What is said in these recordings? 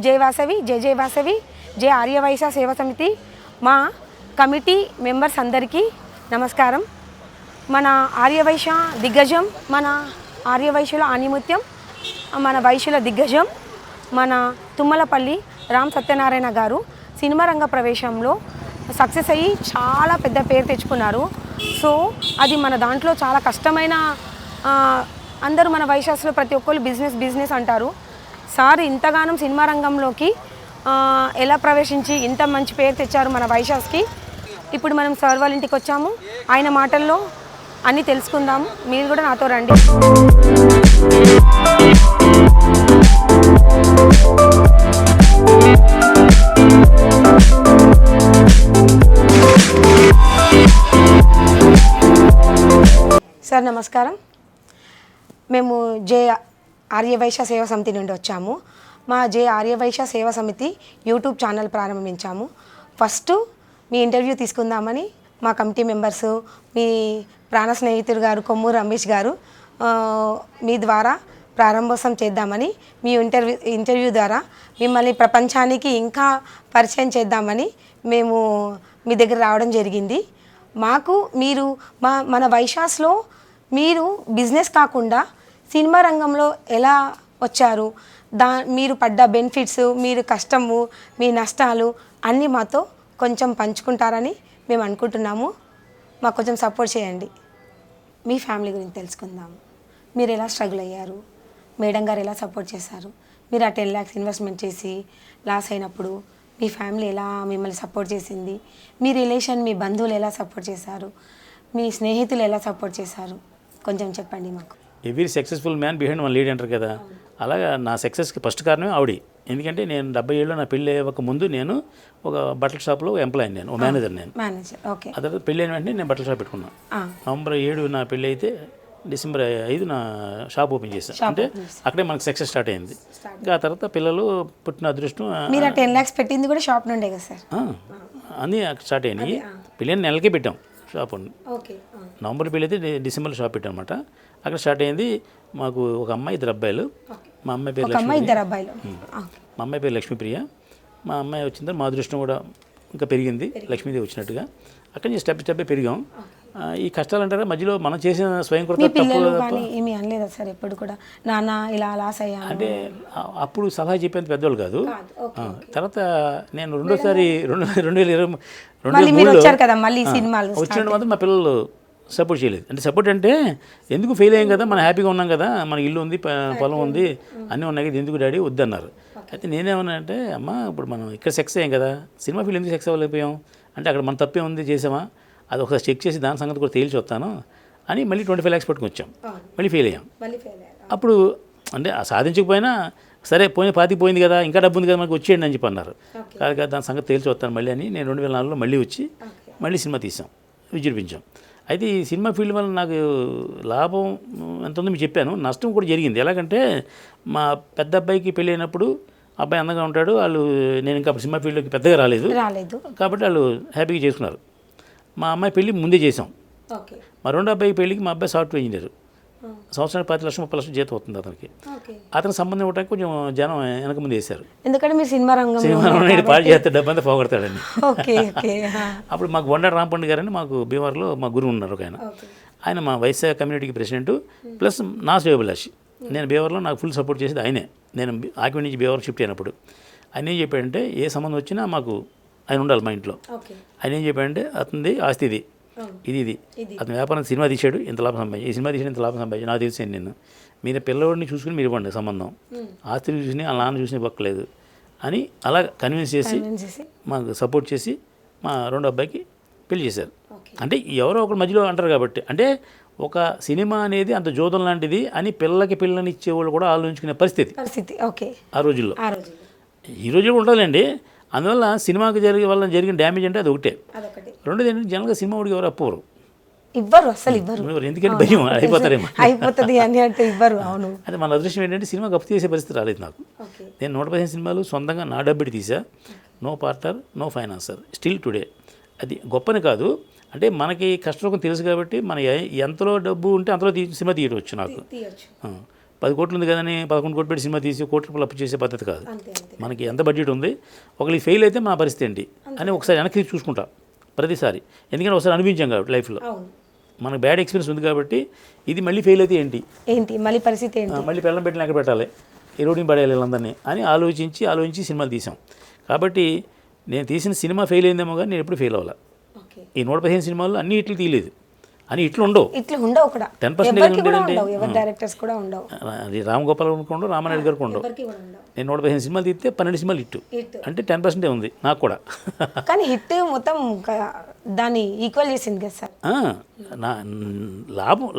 జై వాసవి జై వాసవి జై ఆర్యవైశ్య సేవా సమితి మా కమిటీ మెంబర్స్ అందరికీ నమస్కారం. మన ఆర్యవైశ్య దిగ్గజం, మన ఆర్యవైశ్యుల ఆణిముత్యం, మన వైశ్యుల దిగ్గజం మన తుమ్మలపల్లి రామ్ సత్యనారాయణ గారు సినిమా రంగ ప్రవేశంలో సక్సెస్ అయ్యి చాలా పెద్ద పేరు తెచ్చుకున్నారు. సో అది మన దాంట్లో చాలా కష్టమైన, అందరూ మన వైశ్యాసులు ప్రతి ఒక్కరు బిజినెస్ అంటారు. సార్ ఇంతగానం సినిమా రంగంలోకి ఎలా ప్రవేశించి ఇంత మంచి పేరు తెచ్చారు మన వైశ్యాస్కి. ఇప్పుడు మనం సార్ వాళ్ళ ఇంటికి వచ్చాము, ఆయన మాటల్లో అన్నీ తెలుసుకుందాము. మీరు కూడా నాతో రండి. సార్ నమస్కారం. మేము జే ఆర్యవైశ్య సేవా సమితి నుండి వచ్చాము. మా జే ఆర్యవైశ్య సేవా సమితి యూట్యూబ్ ఛానల్ ప్రారంభించాము. ఫస్ట్ మీ ఇంటర్వ్యూ తీసుకుందామని మా కమిటీ మెంబర్సు, మీ ప్రాణ స్నేహితుడు గారు కొమ్మూరు రమేష్ గారు మీ ద్వారా ప్రారంభోత్సవం చేద్దామని, మీ ఇంటర్వ్యూ ద్వారా మిమ్మల్ని ప్రపంచానికి ఇంకా పరిచయం చేద్దామని మేము మీ దగ్గర రావడం జరిగింది. మాకు మీరు మన వైశ్యాస్లో మీరు బిజినెస్ కాకుండా సినిమా రంగంలో ఎలా వచ్చారు, మీరు పడ్డ బెనిఫిట్స్, మీరు కష్టము, మీ నష్టాలు అన్నీ మాతో కొంచెం పంచుకుంటారని మేము అనుకుంటున్నాము. మాకు కొంచెం సపోర్ట్ చేయండి. మీ ఫ్యామిలీ గురించి తెలుసుకుందాము. మీరు ఎలా స్ట్రగుల్ అయ్యారు, మేడం గారు ఎలా సపోర్ట్ చేశారు, మీరు ఆ 10 lakhs ఇన్వెస్ట్మెంట్ చేసి లాస్ అయినప్పుడు మీ ఫ్యామిలీ ఎలా మిమ్మల్ని సపోర్ట్ చేసింది, మీ రిలేషన్, మీ బంధువులు ఎలా సపోర్ట్ చేశారు, మీ స్నేహితులు ఎలా సపోర్ట్ చేశారు, కొంచెం చెప్పండి మాకు. Every successful man behind one lead అంటారు కదా, అలాగా నా సక్సెస్కి ఫస్ట్ కారణమే ఆవిడ. ఎందుకంటే నేను 77లో నా పెళ్ళి అవ్వక ముందు నేను ఒక బట్టల షాప్లో ఎంప్లాయీ, నేను ఒక మేనేజర్. నేను ఓకే. ఆ తర్వాత పెళ్ళి అయిన వెంటనే నేను బట్టల షాప్ పెట్టుకున్నాను. నవంబర్ 7 నా పెళ్ళి అయితే డిసెంబర్ 5 నా షాప్ ఓపెన్ చేశాను. అంటే అక్కడే మనకు సక్సెస్ స్టార్ట్ అయింది. ఇంకా ఆ తర్వాత పిల్లలు పుట్టిన అదృష్టం. మీరు 10 lakhs పెట్టింది కూడా షాప్ నుండే కదా సార్? అన్నీ స్టార్ట్ అయినాయి. పెళ్ళి నెలకే పెట్టాం షాప్. నవంబర్ పెళ్ళి అయితే డిసెంబర్లో షాప్ పెట్టాం అనమాట. అక్కడ స్టార్ట్ అయింది. మాకు ఒక అమ్మాయి, 2 అబ్బాయిలు. మా అమ్మాయి పేరు మా అమ్మాయి పేరు లక్ష్మీప్రియ. మా అమ్మాయి వచ్చిన తర్వాత మా అదృష్టం కూడా ఇంకా పెరిగింది, లక్ష్మీదేవి వచ్చినట్టుగా. అక్కడి నుంచి స్టెప్ పెరిగాం. ఈ కష్టాలు అంటారా మధ్యలో మనం చేసిన స్వయం కృత ఏమీ అనలేదా సార్ ఎప్పుడు కూడా, నాన్న ఇలా లాస్ అయ్యా అంటే? అప్పుడు సలహా చెప్పేంత పెద్దవాళ్ళు కాదు. తర్వాత నేను రెండోసారి 2023లో వచ్చినట్టు మాత్రం మా పిల్లలు సపోర్ట్ చేయలేదు. అంటే సపోర్ట్ అంటే ఎందుకు ఫెయిల్ అయ్యాం కదా, మనం హ్యాపీగా ఉన్నాం కదా, మన ఇల్లు ఉంది, పొలం ఉంది, అన్నీ ఉన్నాయి కదా, ఎందుకు డాడీ వద్దన్నారు. అయితే నేనేమన్నా అంటే, అమ్మ ఇప్పుడు మనం ఇక్కడ సక్సెస్ అయ్యాం కదా, సినిమా ఫీల్డ్ ఎందుకు సక్సెస్ అవ్వలేకపోయాం అంటే, అక్కడ మన తప్పే ఉంది, చేసామా, అది ఒకసారి చెక్ చేసి దాని సంగతి కూడా తేల్చి వస్తాను అని మళ్ళీ 25 lakhs పట్టుకుని వచ్చాం. మళ్ళీ ఫెయిల్ అయ్యాం. అప్పుడు అంటే సాధించకపోయినా సరే పోయిన పోయింది కదా, ఇంకా డబ్బు ఉంది కదా మనకు, వచ్చేయండి అని చెప్పి అన్నారు. కాదు కదా, దాని సంగతి తేల్చి వస్తాను మళ్ళీ అని నేను 2004లో మళ్ళీ వచ్చి మళ్ళీ సినిమా తీసాం, విజృంభించాం. అయితే ఈ సినిమా ఫీల్డ్ వల్ల నాకు లాభం ఎంత ఉందో మీకు చెప్పాను, నష్టం కూడా జరిగింది. ఎలాగంటే మా పెద్ద అబ్బాయికి పెళ్ళి అయినప్పుడు అబ్బాయి అందంగా ఉంటాడు, వాళ్ళు నేను ఇంకా సినిమా ఫీల్డ్లోకి పెద్దగా రాలేదు కాబట్టి వాళ్ళు హ్యాపీగా చేసుకున్నారు. మా అమ్మాయి పెళ్ళి ముందే చేసాం. మా రెండో అబ్బాయి పెళ్ళికి మా అబ్బాయి సాఫ్ట్వేర్ ఇంజనీర్, సంవత్సరానికి 10 లక్షలు 30 లక్షలు జీతం అవుతుంది అతనికి. అతనికి సంబంధం ఇవ్వడానికి కొంచెం జనం వెనక ముందు వేశారు. ఎందుకంటే మీరు సినిమా రంగం పాడు చేస్తే డబ్బు అంతా పోగొడతాడని. అప్పుడు మాకు బొండారు రాంపండు గారని మాకు భీమవరంలో మా గురువు ఉన్నారు ఒక ఆయన మా వైశ్య కమ్యూనిటీకి ప్రెసిడెంట్ ప్లస్ నా శ్రేయోభిలాషి. నేను భీమవరంలో నాకు ఫుల్ సపోర్ట్ చేసేది ఆయనే. నేను ఆకివీ నుంచి భీమవరం షిఫ్ట్ అయినప్పుడు ఆయన ఏం చెప్పాడంటే, ఏ సంబంధం వచ్చినా మాకు ఆయన ఉండాలి మా ఇంట్లో. ఆయన ఏం చెప్పాడంటే, అతనిది ఆస్తి ఇది అతను వ్యాపారం సినిమా తీసాడు, ఇంత లాభం సంపాదించి, ఈ సినిమా తీసాడు ఇంత లాభం సంపాదించి, నాకు తెలిసాను నేను, మీరు పిల్లవాడిని చూసుకుని మీరు ఇవ్వండి సంబంధం, ఆస్తి చూసి వాళ్ళ నాన్న చూసి పక్కలేదు అని అలా కన్విన్స్ చేసి మాకు సపోర్ట్ చేసి మా రెండో అబ్బాయికి పెళ్లి చేశారు. అంటే ఎవరో ఒకరు మధ్యలో అంటారు కాబట్టి, అంటే ఒక సినిమా అనేది అంత జోదం లాంటిది అని పిల్లనిచ్చేవాళ్ళు కూడా ఆలోచించుకునే పరిస్థితి ఆ రోజుల్లో. ఈ రోజుల్లో ఉంటుందండి. అందువల్ల సినిమాకి జరిగిన డ్యామేజ్ అంటే అది ఒకటే. రెండోది ఏంటంటే, జనరల్గా సినిమా వాడికి ఎవరు అప్పోరు, అసలు ఇవ్వరు. ఎందుకంటే భయం అయిపోతారేమో, అయిపోతుంది అని అంటే ఇవ్వరు. అవును. అదే మన అదృష్టం ఏంటంటే సినిమాకి అప్పు చేసే పరిస్థితి రాలేదు నాకు. నేను 115 సినిమాలు సొంతంగా నా డబ్బుడి తీసా, no partner, no financer, still today. అది గొప్పని కాదు, అంటే మనకి కష్టం తెలుసు కాబట్టి మన ఎంతలో డబ్బు ఉంటే అంతలో సినిమా తీయవచ్చు నాకు. 10 కోట్లు ఉంది కదని 11 కోట్లు పెట్టి సినిమా తీసి కోట్ల రూపాయలు అప్పు చేసే పద్ధతి కాదు. మనకి ఎంత బడ్జెట్ ఉంది, ఒకళ్ళు ఫెయిల్ అయితే మా పరిస్థితి ఏంటి అని ఒకసారి వెనక్కి చూసుకుంటా ప్రతిసారి. ఎందుకంటే ఒకసారి అనిపించాం కాబట్టి లైఫ్లో మనకు బ్యాడ్ ఎక్స్పీరియన్స్ ఉంది కాబట్టి ఇది మళ్ళీ ఫెయిల్ అయితే ఏంటి మళ్ళీ పరిస్థితి ఏంటి, మళ్ళీ పిల్లలు పెట్టిన ఎక్కడ పెట్టాలి, ఈ రోడ్డుని పడేయాలి వీళ్ళందరినీ అని ఆలోచించి సినిమాలు తీసాం. కాబట్టి నేను తీసిన సినిమా ఫెయిల్ అయిందేమో కానీ నేను ఎప్పుడు ఫెయిల్ అవ్వాలి. ఈ 115 సినిమాలు అన్ని ఇట్లు తీయలేదు అని ఇట్లు ఉండవు కూడా 10% ఉండేదండి. డైరెక్టర్స్ కూడా ఉండవు, అది రామ్ గోపాల్ ఉండవు, రామానాయుడు గారికి ఉండవు. నేను 115 సినిమాలు తీస్తే 12 సినిమాలు హిట్ అంటే 10% ఉంది నాకు కూడా. కానీ హిట్ మొత్తం దాన్ని ఈక్వల్ చేసింది కదా సార్.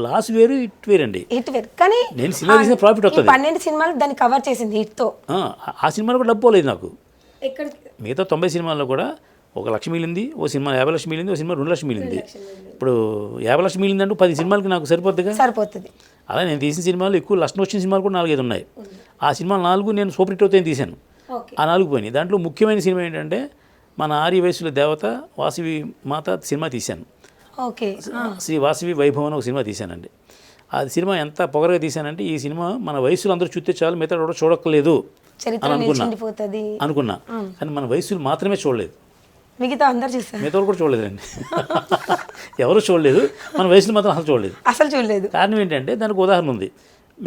లాస్ వేరు హిట్ వేరండి. హిట్ వేరు కానీ నేను సినిమా తీసిన ప్రాఫిట్ వస్తుంది. 12 సినిమాలు దాన్ని కవర్ చేసింది హిట్తో. ఆ సినిమాలో కూడా డబ్బు పోలేదు నాకు. ఎక్కడ మిగతా 90 సినిమాల్లో కూడా 1 లక్ష మిగిలింది, ఓ సినిమా 50 లక్షలు మిగిలింది, ఓ సినిమా 2 లక్షలు మిగిలింది. ఇప్పుడు 50 లక్షలు మిగిలిందంటే 10 సినిమాలకి నాకు సరిపోతుంది. అలా నేను తీసిన సినిమాలు ఎక్కువ నష్టం వచ్చిన సినిమాలు కూడా 4-5 ఉన్నాయి. ఆ సినిమాలు 4 నేను సూపర్ హిట్ అవుతాయని తీశాను. ఆ 4 పోయినాయి. దాంట్లో ముఖ్యమైన సినిమా ఏంటంటే మన ఆర్య వయసులో దేవత వాసవి మాత సినిమా తీశాను. శ్రీ వాసవి వైభవం అని ఒక సినిమా తీశానండి. ఆ సినిమా ఎంత పొగరగా తీశానంటే ఈ సినిమా మన వయసులో అందరూ చూస్తే చాలు, మిగతా కూడా చూడక్కలేదు అని అనుకున్నా. కానీ మన వయసులు మాత్రమే చూడలేదు, మిగతా అందరు చూస్తారు, మిగతా కూడా చూడలేదండి. ఎవరు చూడలేదు, మన వయసులో మాత్రం అసలు చూడలేదు. కారణం ఏంటంటే దానికి ఉదాహరణ ఉంది.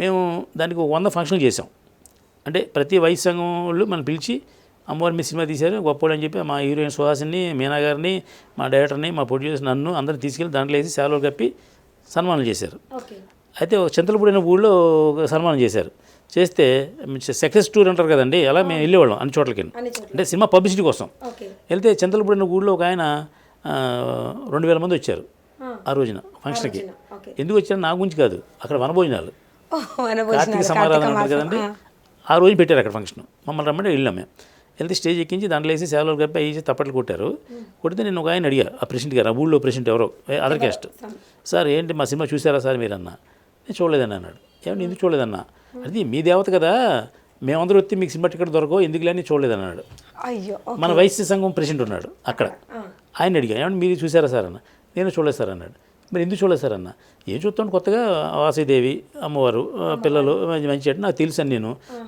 మేము దానికి 100 ఫంక్షన్లు చేసాం. అంటే ప్రతి వయసు సంఘం వాళ్ళు మనం పిలిచి అమ్మవారి మీద సినిమా తీశారు గొప్పవాళ్ళు అని చెప్పి మా హీరోయిన్ సుహాసిని, మీనా గారిని, మా డైరెక్టర్ని, మా ప్రొడ్యూసర్ నన్ను అందరిని తీసుకెళ్ళి దాంట్లో వేసి సేవలు కప్పి సన్మానం చేశారు. అయితే ఒక చింతలపూడి ఊళ్ళో సన్మానం చేశారు. చేస్తే సక్సెస్ టూర్ అంటారు కదండి, అలా మేము వెళ్ళేవాళ్ళం అన్ని చోట్లకి. అంటే సినిమా పబ్లిసిటీ కోసం వెళ్తే చింతలపూడి ఊళ్ళో ఒక ఆయన 2000 మంది వచ్చారు ఆ రోజున ఫంక్షన్కి. ఎందుకు వచ్చారు నా గురించి కాదు, అక్కడ వనభోజనాలు కార్తీక సమారాధన అంటారు కదండి, ఆ రోజు పెట్టారు అక్కడ ఫంక్షన్. మమ్మల్ని రమ్మంటే వెళ్ళాం. మేము వెళ్తే స్టేజ్ ఎక్కించి దాంట్లో వేసి సేవలు కప్పి వేసి తప్పట్లు కొట్టారు. కొడితే నేను ఒక ఆయన అడిగా, ఆ ప్రెసిడెంట్ గారు, ఆ ఊళ్ళో ప్రెసిడెంట్ ఎవరో అదర్ క్యాస్ట్, సార్ ఏంటి మా సినిమా చూసారా సార్ మీరు అన్న. నేను చూడలేదని అన్నాడు. ఏమంటే ఎందుకు చూడలేదన్నా, అది మీ దేవత కదా, మేమందరూ వస్తే మీకు సినిమా టికెట్ దొరకవు ఎందుకు లేని చూడలేదన్నాడు. మన వైశ్య సంఘం ప్రెసిడెంట్ ఉన్నాడు అక్కడ, ఆయన అడిగా ఏమంటే మీరు చూసారా సార్ అన్న. నేను చూడలేదు సార్ అన్నాడు. మరి ఎందుకు చూడలేదు సార్ అన్న. ఏం చూస్తాను కొత్తగా వాసవిదేవి అమ్మవారు పిల్లలు మంచి అంటే నాకు తెలుసు అని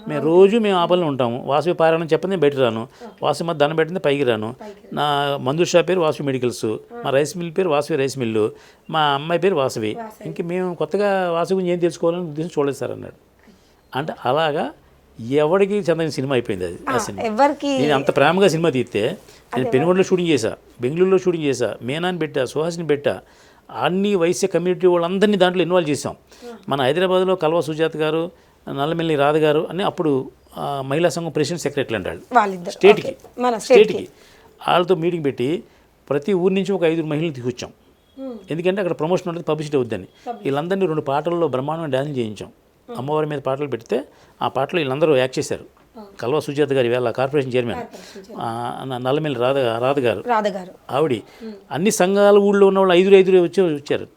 మేము రోజు ఆ పనిలో ఉంటాము. వాసవి పారాయణం చెప్పండి నేను బయట రాను, వాసవి మధ్య దండం పెట్టింది పైకి రాను. నా మందు షాప్ పేరు వాసవి మెడికల్స్, మా రైస్ మిల్ పేరు వాసవి రైస్ మిల్లు, మా అమ్మాయి పేరు వాసవి. ఇంక మేము కొత్తగా వాసవి గురించి ఏం తెలుసుకోవాలని ఉద్దేశం చూడలేదు సార్ అన్నాడు. అంటే అలాగా ఎవరికి చెందిన సినిమా అయిపోయింది అది. ఆ సినిమా నేను అంత ప్రేమగా సినిమా తీస్తే నేను పెనుగొండలో షూటింగ్ చేశా, బెంగళూరులో షూటింగ్ చేశా, మీనాని పెట్టా, సుహాసిని పెట్టా, అన్ని వైశ్య కమ్యూనిటీ వాళ్ళందరినీ దాంట్లో ఇన్వాల్వ్ చేసాం. మన హైదరాబాద్లో కల్వా సుజాత గారు, నల్లమెల్లి రాధ గారు అని అప్పుడు మహిళా సంఘం ప్రెసిడెంట్ సెక్రటరీ అంటాడు స్టేట్కి. వాళ్ళతో మీటింగ్ పెట్టి ప్రతి ఊరి నుంచి ఒక 5 మహిళలు తీసుకొచ్చాం. ఎందుకంటే అక్కడ ప్రమోషన్ ఉంటుంది, పబ్లిసిటీ అవుద్దని. వీళ్ళందరినీ 2 పాటల్లో బ్రహ్మాండంగా డ్యాన్స్ చేయించాం. అమ్మవారి మీద పాటలు పెడితే ఆ పాటలు వీళ్ళందరూ యాక్ట్ చేశారు. కల్వా సుజాత గారు ఇవాళ కార్పొరేషన్ చైర్మన్, నల్లమెల్లి రాధ గారు ఆవిడ, అన్ని సంఘాల ఊళ్ళో ఉన్న వాళ్ళు 5 వచ్చారు.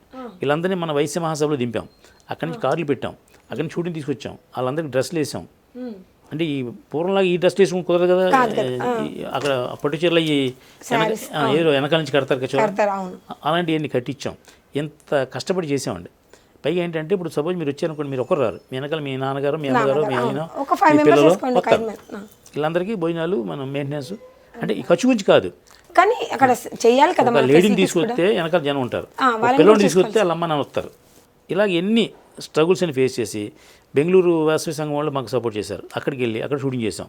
వీళ్ళందరినీ మన వైశ్య మహాసభలో దింపాం. అక్కడి నుంచి కార్లు పెట్టాం, అక్కడి నుంచి షూటింగ్ తీసుకొచ్చాం. వాళ్ళందరికీ డ్రెస్సులు వేసాం. అంటే ఈ పూర్వంలాగా ఈ డ్రెస్ వేసుకుని కుదరదు కదా, అక్కడ పట్టు చీరలు ఏదో వెనకాల నుంచి కడతారు, అలాంటివన్నీ కట్టించాం. ఎంత కష్టపడి చేసామండి. పైగా ఏంటంటే ఇప్పుడు సపోజ్ మీరు వచ్చారనుకోండి, మీరు ఒకరు రారు, మీ వెనకాల మీ నాన్నగారు, మీ అమ్మగారు, మీ ఆయన, మీ పిల్లలు వస్తారు. వీళ్ళందరికీ భోజనాలు, మనం మెయింటెనెన్స్. అంటే ఈ ఖర్చు గురించి కాదు, కానీ అక్కడ చేయాలి కదా. లేడీని తీసుకొస్తే వెనకాల జనం ఉంటారు, పిల్లల్ని తీసుకొస్తే వాళ్ళ అమ్మ నాన్న వస్తారు. ఇలాగ ఎన్ని స్ట్రగుల్స్ అని ఫేస్ చేసి బెంగళూరు వాసవి సంఘం వాళ్ళు మాకు సపోర్ట్ చేశారు. అక్కడికి వెళ్ళి అక్కడ షూటింగ్ చేసాం.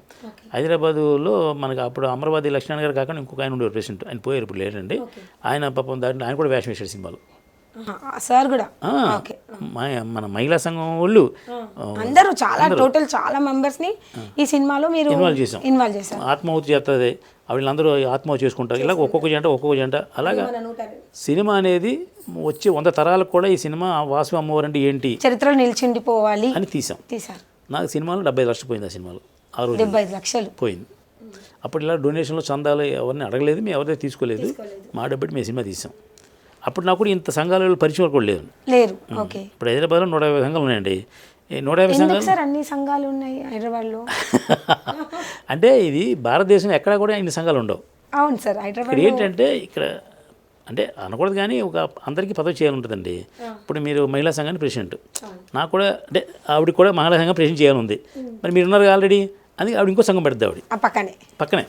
హైదరాబాదులో మనకు అప్పుడు అమరావతి లక్ష్మణ్ గారు కాకుండా ఇంకొక ఆయన ఉండేవారు ప్రెసిడెంట్, ఆయన పోయారు ఇప్పుడు లేదండి. ఆయన పాపం దాంట్లో ఆయన కూడా వేషం వేసాడు సినిమాలో. సార్ కూడా మన మహిళా సంఘం వాళ్ళు అందరూ చాలా మెంబర్స్ ని ఈ సినిమాలో మీరు ఇన్వాల్వ్ చేశారు. ఆత్మాహుతి చేస్తుంది, వీళ్ళందరూ ఆత్మహత్య చేసుకుంటారు. ఇలా ఒక్కొక్క జంట అలాగా సినిమా అనేది వచ్చే 100 తరాలకు కూడా ఈ సినిమా వాసవి అమ్మవారు అంటే ఏంటి, చరిత్రలో నిలిచిండిపోవాలి అని తీసాం. నాకు సినిమాలో 75 లక్షలు పోయింది. ఆ సినిమాలో ఆ రోజు 75 లక్షలు పోయింది. అప్పుడు ఇలా డొనేషన్లో చందాలు ఎవరిని అడగలేదు, మేము ఎవరైతే తీసుకోలేదు, మా డబ్బెట్టి మేము సినిమా తీసాం. అప్పుడు నాకు కూడా ఇంత సంఘాల పరిచయం కూడా లేరు. ఇప్పుడు హైదరాబాద్లో 150 సంఘాలు ఉన్నాయండి. 150 సంఘాలు అన్ని సంఘాలు ఉన్నాయి హైదరాబాద్లో. అంటే ఇది భారతదేశంలో ఎక్కడా కూడా ఇన్ని సంఘాలు ఉండవు. అవును సార్. హైదరాబాద్ ఏంటంటే ఇక్కడ అంటే అనకూడదు కానీ ఒక అందరికీ పదవి చేయాలి ఉంటుందండి. ఇప్పుడు మీరు మహిళా సంఘానికి ప్రెసిడెంట్, నాకు కూడా అంటే ఆవిడకి కూడా మహిళా సంఘం ప్రెసిడెంట్ చేయాలి ఉంది. మరి మీరు ఉన్నారు ఆల్రెడీ, అది ఆవిడ ఇంకో సంఘం పెడద్దు, ఆవిడ పక్కనే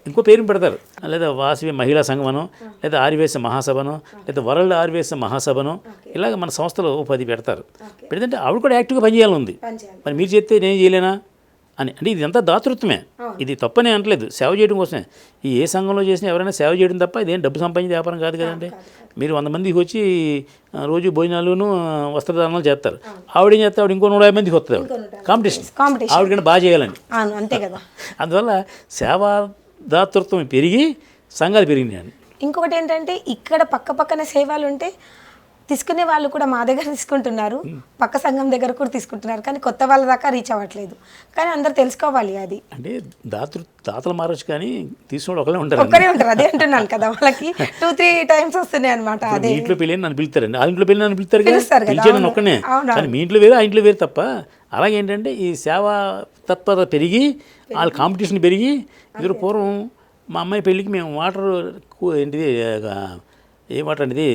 ఇంకో పేరు పెడతారు, లేదా వాసవి మహిళా సంఘమనో, లేదా ఆర్యవేశ మహాసభనో, లేదా వరల్డ్ ఆర్యవేశ మహాసభనో, ఇలాగ మన సంస్థలో 10 పెడతారు. పెడితే ఆవిడ కూడా యాక్టివ్గా పనిచేయాలి ఉంది. మరి మీరు చేస్తే నేను చేయలేనా అని. అంటే ఇది అంతా దాతృత్వమే, ఇది తప్పనే అనట్లేదు, సేవ చేయడం కోసమే. ఈ ఏ సంఘంలో చేసినా ఎవరైనా సేవ చేయడం తప్ప ఇదేం డబ్బు సంపాదించే వ్యాపారం కాదు కదండి. మీరు 100 మందికి వచ్చి రోజు భోజనాలను వస్త్రదానాలు చేస్తారు, ఆవిడేం చేస్తారు, ఆవిడ ఇంకో 150 మందికి వస్తుంది, ఆవిడ కాంపిటీషన్ ఆవిడకంటే బాగా చేయాలని. అంతే కదా. అందువల్ల సేవా దాతృత్వం పెరిగి సంఘాలు పెరిగినాయి. ఇంకొకటి ఏంటంటే ఇక్కడ పక్కన సేవలు ఉంటే తీసుకునే వాళ్ళు కూడా మా దగ్గర తీసుకుంటున్నారు, పక్క సంఘం దగ్గర కూడా తీసుకుంటున్నారు, కానీ కొత్త వాళ్ళ దాకా రీచ్ అవ్వట్లేదు. కానీ అందరు తెలుసుకోవాలి అది. అంటే దాతలు మారచ్చు కానీ తీసుకున్న ఒకరే ఉంటారు, అదే అంటున్నాను కదా, వాళ్ళకి 2-3 టైమ్స్ వస్తున్నాయి అనమాట. అదే ఇంట్లో పెళ్ళి నన్ను పిలుస్తారండి, ఆ ఇంట్లో పెళ్ళి నన్ను పిలుస్తారు పిలిచాను ఒక్కనే, కానీ మీ ఇంట్లో వేరు ఆ ఇంట్లో వేరు తప్ప. అలాగే ఏంటంటే ఈ సేవా తత్పరత పెరిగి వాళ్ళ కాంపిటీషన్ పెరిగి, ఇద్దరు పూర్వం మా అమ్మాయి పెళ్ళికి మేము వాటర్ ఏంటిది ఏ వాటర్ అనేది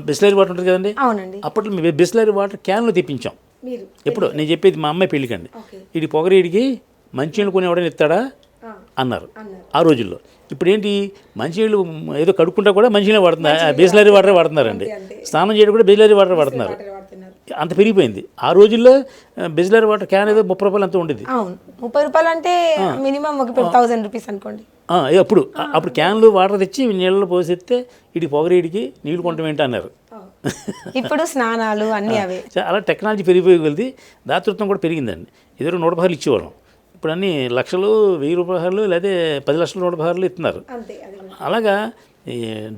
బిస్లరీ వాటర్ ఉంటుంది కదండి, అవునండి, అప్పట్లో మేము బిస్లరీ వాటర్ క్యాన్లో తెప్పించాం. ఎప్పుడు నేను చెప్పేది మా అమ్మాయి పెళ్ళికండి, ఇది పొగరీడికి మంచినీళ్ళు కొని ఎవడైనా ఇస్తాడా అన్నారు ఆ రోజుల్లో. ఇప్పుడు ఏంటి, మంచినీళ్ళు ఏదో కడుక్కుంటా కూడా మంచినీళ్ళు వాడుతున్నారు, బిస్లరీ వాటరే వాడుతున్నారండి. స్నానం చేయడం కూడా బిస్లరీ వాటర్ వాడుతున్నారు, అంత పెరిగిపోయింది. ఆ రోజుల్లో బిస్లరీ వాటర్ క్యాన్ ఏదో 30 రూపాయలు అంతా ఉండేది. 30 రూపాయలు అంటే మినిమం 1000 రూపీస్ అనుకోండి. అప్పుడు క్యాన్లు వాటర్ తెచ్చి నీళ్ళలో పోసిస్తే ఇటు పొగరీడికి నీళ్ళు కొంటాం ఏంటి అన్నారు. ఇప్పుడు స్నానాలు అన్నీ అవే. అలా టెక్నాలజీ పెరిగిపోయి వెళ్తే దాతృత్వం కూడా పెరిగిందండి. ఎదురు 110 ఇచ్చేవాళ్ళం, ఇప్పుడు అన్ని లక్షలు 1000 రూపాయలు లేదా 10 లక్షల 110 ఇస్తున్నారు. అలాగా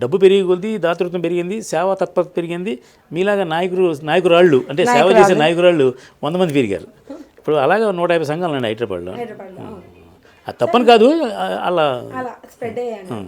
డబ్బు పెరిగి కొద్ది దాతృత్వం పెరిగింది, సేవా తత్పరత పెరిగింది. మీలాగా నాయకురాళ్ళు అంటే సేవ చేసే నాయకురాళ్ళు 100 మంది పెరిగారు. ఇప్పుడు అలాగా 150 సంఘాలు అండి హైదరాబాద్లో. అది తప్పని కాదు, అలా స్ప్రెడ్ అయ్యాను.